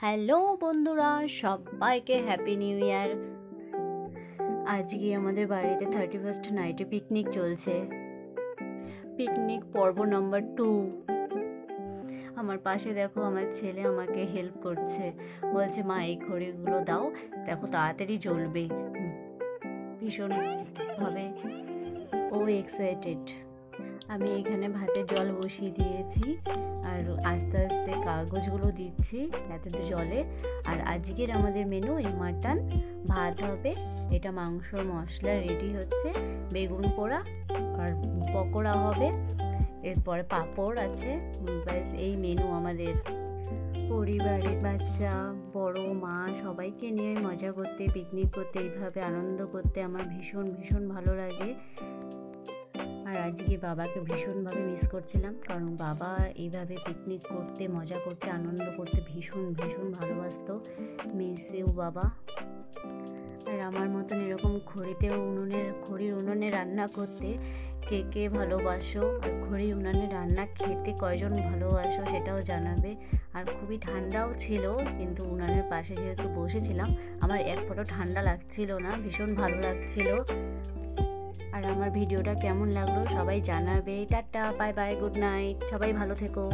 Hello বন্ধুরা, সবাইকে happy new year. আজকে আমাদের বাড়িতে 31st নাইটে পিকনিক চলছে। পিকনিক পর্ব নাম্বার 2। আমার পাশে দেখো আমার ছেলে আমাকে হেল্প করছে, বলছে মা এই ঘড়িগুলো দাও, দেখো তাড়াতাড়ি জ্বলবে। ভীষণভাবে ও এক্সাইটেড। আমি এখানে ভাতের জল বসিয়ে দিয়েছি আর আস্তে আস্তে কাগজগুলো দিচ্ছি যাতে জলে। আর আজকের আমাদের মেনু এই মাটন ভাত হবে, এটা মাংসর মশলা রেডি হচ্ছে, বেগুন পোড়া আর পকোড়া হবে, এরপরে পাঁপড় আছে। ব্যাস এই মেনু আমাদের। পরিবারের বাচ্চা বড় মা সবাইকে নিয়ে মজা করতে, পিকনিক করতে, এইভাবে আনন্দ করতে আমার ভীষণ ভীষণ ভালো লাগে। আর আজকে বাবাকে ভীষণভাবে মিস করছিলাম, কারণ বাবা এইভাবে পিকনিক করতে, মজা করতে, আনন্দ করতে ভীষণ ভীষণ ভালোবাসতো। মিসেও বাবা। আর আমার মতন এরকম খড়ির উনুনে রান্না করতে কে কে ভালোবাসো, আর খড়ির উনুনে রান্না খেতে কয়জন ভালোবাসো সেটাও জানাবে। আর খুবই ঠান্ডাও ছিল, কিন্তু উনানের পাশে যেহেতু বসেছিলাম আমার এক ফোঁটা ঠান্ডা লাগছিল না, ভীষণ ভালো লাগছিল। আর আমার ভিডিওটা কেমন লাগলো সবাই জানাবে। Tata, bye bye, good night, সবাই ভালো থেকো।